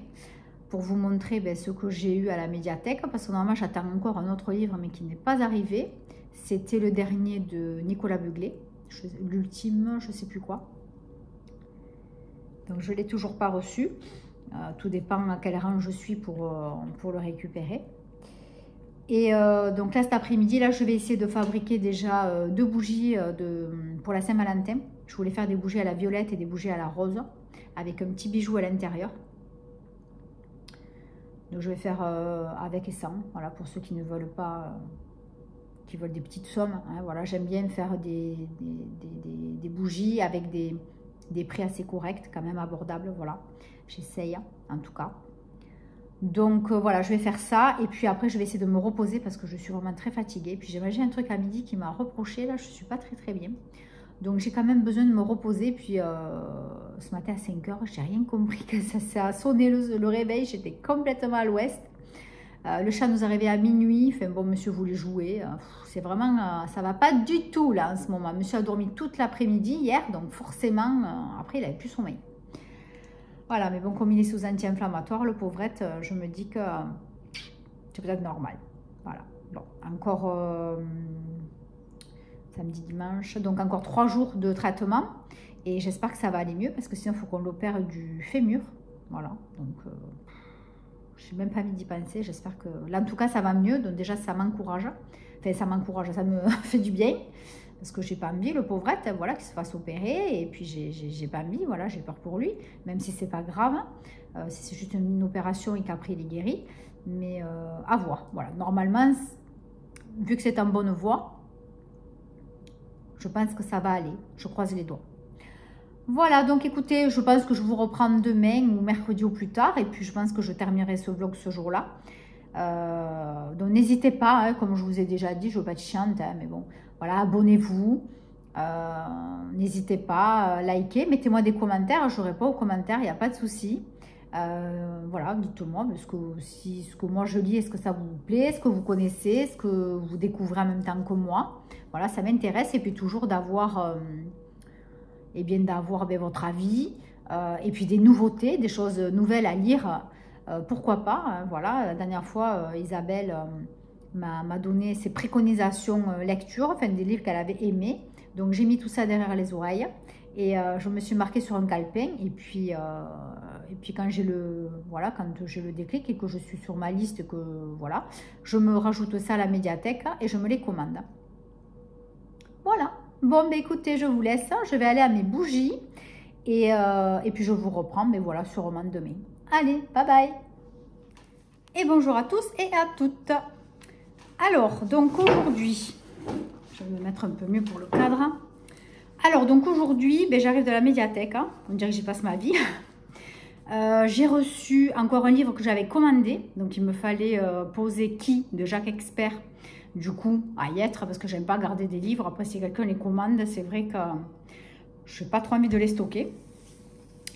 Speaker 1: pour vous montrer ce que j'ai eu à la médiathèque, parce que normalement j'attends encore un autre livre mais qui n'est pas arrivé. C'était le dernier de Nicolas Beuglet, l'ultime, je ne sais plus quoi. Donc je ne l'ai toujours pas reçu, tout dépend à quel rang je suis pour le récupérer. Et donc là cet après-midi, là je vais essayer de fabriquer déjà 2 bougies pour la Saint-Valentin. Je voulais faire des bougies à la violette et des bougies à la rose, avec un petit bijou à l'intérieur. Donc je vais faire avec et sans, voilà, pour ceux qui ne veulent pas, qui veulent des petites sommes. Hein, voilà, j'aime bien faire des bougies avec des prix assez corrects, quand même abordables, voilà. J'essaye, en tout cas. Donc voilà, je vais faire ça. Et puis après, je vais essayer de me reposer parce que je suis vraiment très fatiguée. Puis j'ai mangé un truc à midi qui m'a reproché. Là, je ne suis pas très bien. Donc j'ai quand même besoin de me reposer. Puis ce matin à 5 h, je n'ai rien compris que ça a sonné le réveil. J'étais complètement à l'ouest. Le chat nous arrivait à minuit. Enfin bon, monsieur voulait jouer. C'est vraiment, ça va pas du tout là en ce moment. Monsieur a dormi toute l'après-midi hier. Donc forcément, après il n'avait plus sommeil. Voilà, mais bon, comme il est sous anti-inflammatoire, le pauvrette, je me dis que c'est peut-être normal. Voilà. Bon, encore samedi, dimanche. Donc encore 3 jours de traitement. Et j'espère que ça va aller mieux parce que sinon, il faut qu'on l'opère du fémur. Voilà. Donc, je n'ai même pas envie d'y penser. J'espère que... Là, en tout cas, ça va mieux. Donc déjà, ça m'encourage. Enfin, ça m'encourage. Ça me fait du bien. Parce que j'ai pas envie, le pauvrette, voilà, qu'il se fasse opérer. Et puis, j'ai pas envie, voilà, j'ai peur pour lui. Même si c'est pas grave. Si c'est juste une opération et qu'après, il est guéri. Mais à voir. Voilà. Normalement, vu que c'est en bonne voie, je pense que ça va aller. Je croise les doigts. Voilà, donc écoutez, je pense que je vous reprends demain ou mercredi ou plus tard. Et puis, je pense que je terminerai ce vlog ce jour-là. Donc, n'hésitez pas, hein, comme je vous ai déjà dit, je ne veux pas être chiante, hein, mais bon, voilà, abonnez-vous. N'hésitez pas, likez, mettez-moi des commentaires. Je réponds aux commentaires, il n'y a pas de souci. Voilà, dites-moi ce que moi je lis, est-ce que ça vous plaît, est-ce que vous connaissez, est-ce que vous découvrez en même temps que moi. Voilà, ça m'intéresse. Et puis, toujours d'avoir... et bien d'avoir votre avis, et puis des nouveautés, des choses nouvelles à lire, pourquoi pas, hein, voilà. La dernière fois, Isabelle m'a donné ses préconisations lecture, enfin des livres qu'elle avait aimés, donc j'ai mis tout ça derrière les oreilles, et je me suis marquée sur un calepin, et puis quand j'ai voilà, quand j'ai le déclic et que je suis sur ma liste, que voilà, je me rajoute ça à la médiathèque, et je me les commande. Voilà. Bon, ben écoutez, je vous laisse. Je vais aller à mes bougies. Et puis, je vous reprends, mais voilà, sûrement demain. Allez, bye bye. Et bonjour à tous et à toutes. Alors, donc aujourd'hui, je vais me mettre un peu mieux pour le cadre. Alors, donc aujourd'hui, ben, j'arrive de la médiathèque. Hein. On dirait que j'y passe ma vie. J'ai reçu encore un livre que j'avais commandé. Donc, il me fallait poser Qui de Jacques Expert. Du coup, à y être, parce que j'aime pas garder des livres. Après, si quelqu'un les commande, c'est vrai que je n'ai pas trop envie de les stocker.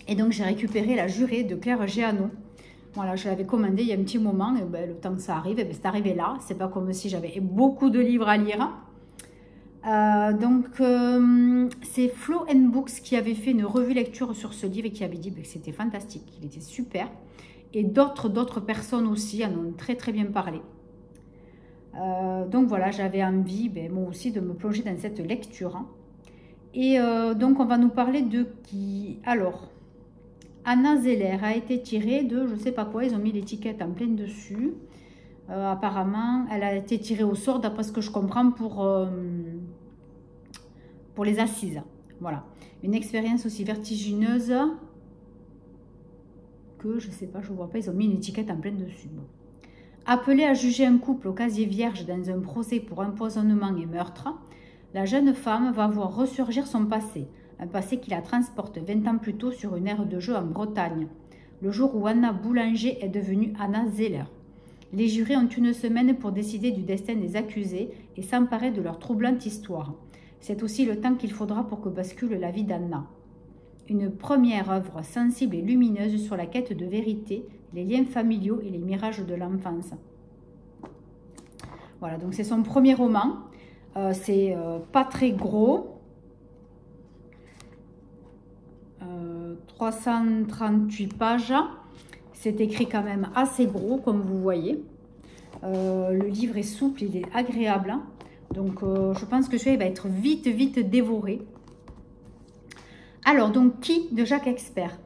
Speaker 1: Et donc, j'ai récupéré La Jurée de Claire Géano. Voilà, je l'avais commandé il y a un petit moment. Et ben, le temps que ça arrive, c'est arrivé là. C'est pas comme si j'avais beaucoup de livres à lire. C'est Flo & Books qui avait fait une revue lecture sur ce livre et qui avait dit que c'était fantastique, qu'il était super. et d'autres personnes aussi en ont très très bien parlé. Donc voilà, j'avais envie, moi aussi, de me plonger dans cette lecture. Et donc on va nous parler de qui? Alors, Anna Zeller a été tirée de, je sais pas quoi, ils ont mis l'étiquette en plein dessus. Apparemment, elle a été tirée au sort, d'après ce que je comprends, pour les assises. Voilà. Une expérience aussi vertigineuse que, je sais pas, je vois pas, ils ont mis une étiquette en plein dessus. Bon. Appelée à juger un couple au casier vierge dans un procès pour empoisonnement et meurtre, la jeune femme va voir ressurgir son passé, un passé qui la transporte 20 ans plus tôt sur une aire de jeu en Bretagne, le jour où Anna Boulanger est devenue Anna Zeller. Les jurés ont une semaine pour décider du destin des accusés et s'emparer de leur troublante histoire. C'est aussi le temps qu'il faudra pour que bascule la vie d'Anna. Une première œuvre sensible et lumineuse sur la quête de vérité, les liens familiaux et les mirages de l'enfance. Voilà, donc c'est son premier roman. C'est pas très gros. 338 pages. C'est écrit quand même assez gros, comme vous voyez. Le livre est souple, il est agréable. Donc, je pense que celui-là va être vite dévoré. Alors, donc, qui de Jacques Expert?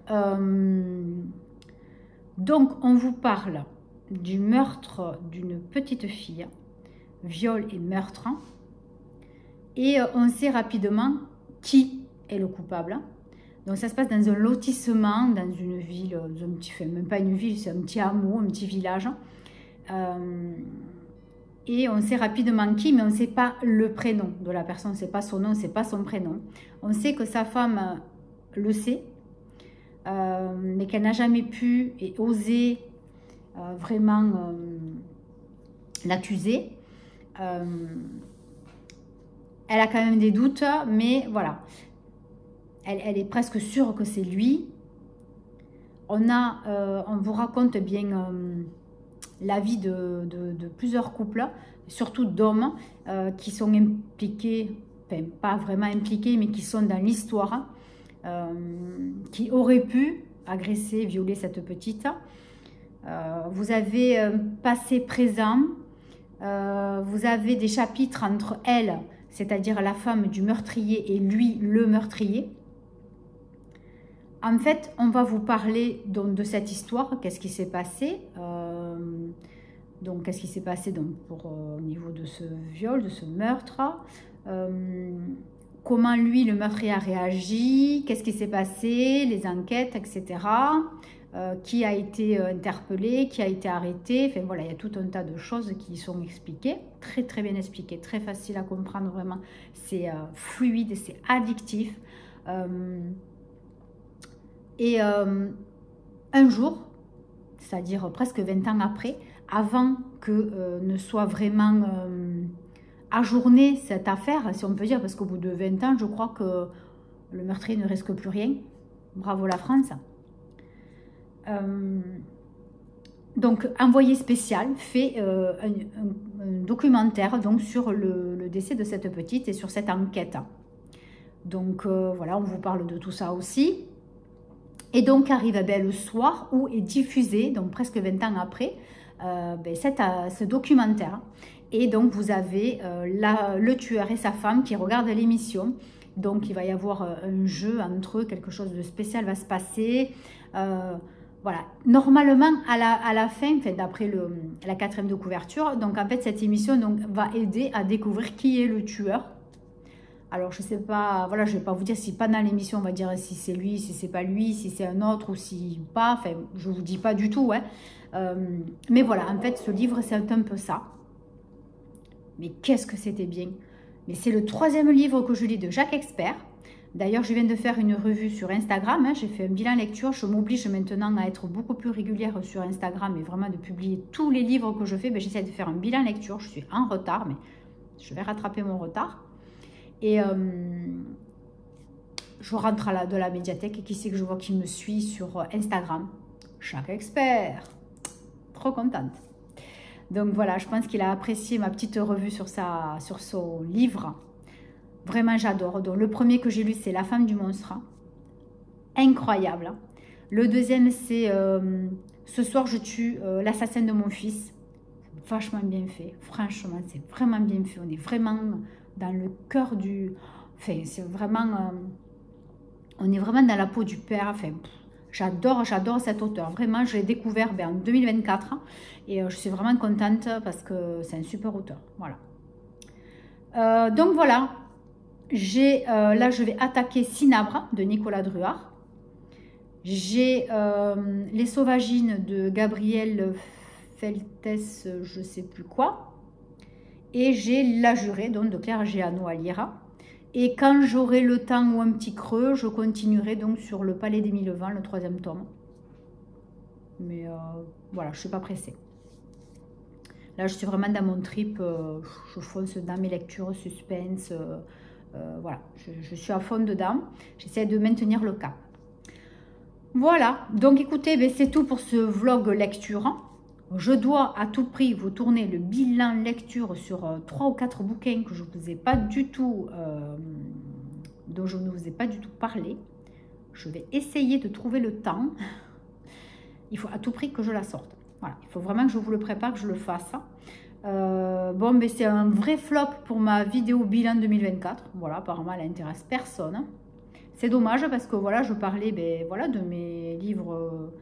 Speaker 1: Donc, on vous parle du meurtre d'une petite fille, viol et meurtre. Et on sait rapidement qui est le coupable. Donc, ça se passe dans un lotissement, dans une ville, même pas une ville, c'est un petit hameau, un petit village. Et on sait rapidement qui, mais on ne sait pas le prénom de la personne, c'est pas son nom, c'est pas son prénom. On sait que sa femme le sait, mais qu'elle n'a jamais pu et osé vraiment l'accuser. Elle a quand même des doutes, mais voilà. Elle est presque sûre que c'est lui. On vous raconte bien la vie de plusieurs couples, surtout d'hommes qui sont impliqués, enfin pas vraiment impliqués, mais qui sont dans l'histoire, qui auraient pu agresser, violer cette petite. Vous avez passé présent, vous avez des chapitres entre elle, c'est-à-dire la femme du meurtrier, et lui, le meurtrier. En fait, on va vous parler donc de cette histoire, qu'est-ce qui s'est passé, donc qu'est-ce qui s'est passé donc, au niveau de ce viol, de ce meurtre, comment lui, le meurtrier, a réagi, qu'est-ce qui s'est passé, les enquêtes, etc., qui a été interpellé, qui a été arrêté, enfin voilà, il y a tout un tas de choses qui sont expliquées, très très bien expliquées, très facile à comprendre vraiment, c'est fluide, c'est addictif. Et un jour, c'est-à-dire presque 20 ans après, avant que ne soit vraiment ajournée cette affaire, si on peut dire, parce qu'au bout de 20 ans, je crois que le meurtrier ne risque plus rien. Bravo la France. Donc, Envoyé spécial fait un documentaire donc, sur le décès de cette petite et sur cette enquête. Donc, voilà, on vous parle de tout ça aussi. Et donc arrive le soir où est diffusé, donc presque 20 ans après, ce documentaire. Et donc vous avez le tueur et sa femme qui regardent l'émission. Donc il va y avoir un jeu entre eux, quelque chose de spécial va se passer. Voilà, normalement à la fin, d'après la 4e de couverture, donc en fait cette émission donc, va aider à découvrir qui est le tueur. Alors, je ne sais pas, voilà, je ne vais pas vous dire si pendant l'émission, on va dire si c'est lui, si c'est pas lui, si c'est un autre ou si pas. Enfin, je ne vous dis pas du tout, ouais. Mais voilà, en fait, ce livre, c'est un peu ça. Mais qu'est-ce que c'était bien. Mais c'est le 3e livre que je lis de Jacques Expert. D'ailleurs, je viens de faire une revue sur Instagram. Hein, j'ai fait un bilan lecture. Je m'oblige maintenant à être beaucoup plus régulière sur Instagram et vraiment de publier tous les livres que je fais. J'essaie de faire un bilan lecture. Je suis en retard, mais je vais rattraper mon retard. Et je rentre de la médiathèque et qui c'est que je vois qui me suit sur Instagram? Jacques Expert. Trop contente. Donc voilà, je pense qu'il a apprécié ma petite revue sur son livre. Vraiment, j'adore. Donc le premier que j'ai lu, c'est La femme du monstre. Incroyable. Le deuxième, c'est Ce soir, je tue l'assassin de mon fils. Vachement bien fait. Franchement, c'est vraiment bien fait. On est vraiment dans le cœur du... Enfin, c'est vraiment... on est vraiment dans la peau du père. Enfin, j'adore cet auteur. Vraiment, je l'ai découvert en 2024. Et je suis vraiment contente parce que c'est un super auteur. Voilà. Donc voilà. Là, je vais attaquer Cinabre de Nicolas Druard. J'ai Les Sauvagines de Gabriel Feltes, je sais plus quoi. Et j'ai La Jurée, donc de Claire Géano Aliera. Et quand j'aurai le temps ou un petit creux, je continuerai donc sur Le Palais des Mille Vents, le 3e tome. Mais voilà, je ne suis pas pressée. Là, je suis vraiment dans mon trip. Je fonce dans mes lectures, suspense. Voilà, je suis à fond dedans. J'essaie de maintenir le cap. Voilà, donc écoutez, ben, c'est tout pour ce vlog lecture. Je dois à tout prix vous tourner le bilan lecture sur 3 ou 4 bouquins que je vous ai pas du tout, dont je ne vous ai pas du tout parlé. Je vais essayer de trouver le temps. Il faut à tout prix que je la sorte. Voilà, il faut vraiment que je vous le prépare, que je le fasse. Bon, mais c'est un vrai flop pour ma vidéo bilan 2024. Voilà, apparemment, elle n'intéresse personne. C'est dommage parce que voilà, je parlais voilà, de mes livres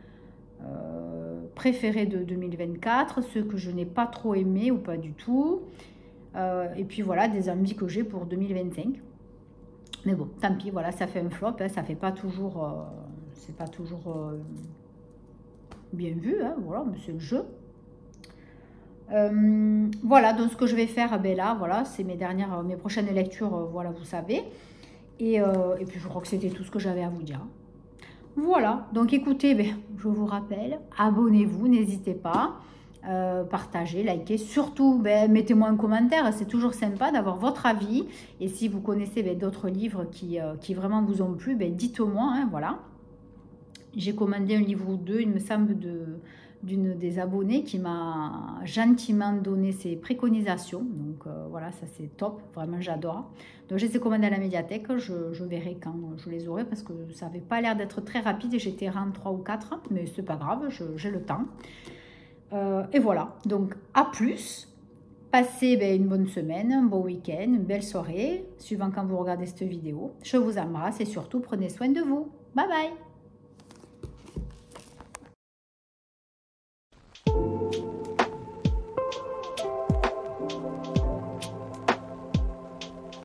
Speaker 1: préférés de 2024, ceux que je n'ai pas trop aimés ou pas du tout. Et puis voilà, des envies que j'ai pour 2025. Mais bon, tant pis, voilà, ça fait un flop, hein, ça fait pas toujours... c'est pas toujours bien vu, hein, voilà, mais c'est le jeu. Voilà, donc ce que je vais faire, ben là, voilà, c'est mes prochaines lectures, voilà, vous savez. Et puis je crois que c'était tout ce que j'avais à vous dire. Voilà, donc écoutez, ben, je vous rappelle, abonnez-vous, n'hésitez pas, partagez, likez, surtout ben, mettez-moi un commentaire, c'est toujours sympa d'avoir votre avis. Et si vous connaissez ben, d'autres livres qui vraiment vous ont plu, ben, dites-moi, hein, voilà. J'ai commandé un livre ou deux, il me semble, d'une des abonnées qui m'a gentiment donné ses préconisations. Donc voilà, ça c'est top, vraiment j'adore. Donc j'ai ces commandés à la médiathèque, je verrai quand je les aurai parce que ça n'avait pas l'air d'être très rapide et j'étais rang 3 ou 4, mais c'est pas grave, j'ai le temps. Et voilà, donc à plus. Passez une bonne semaine, un bon week-end, une belle soirée, suivant quand vous regardez cette vidéo. Je vous embrasse et surtout prenez soin de vous. Bye bye!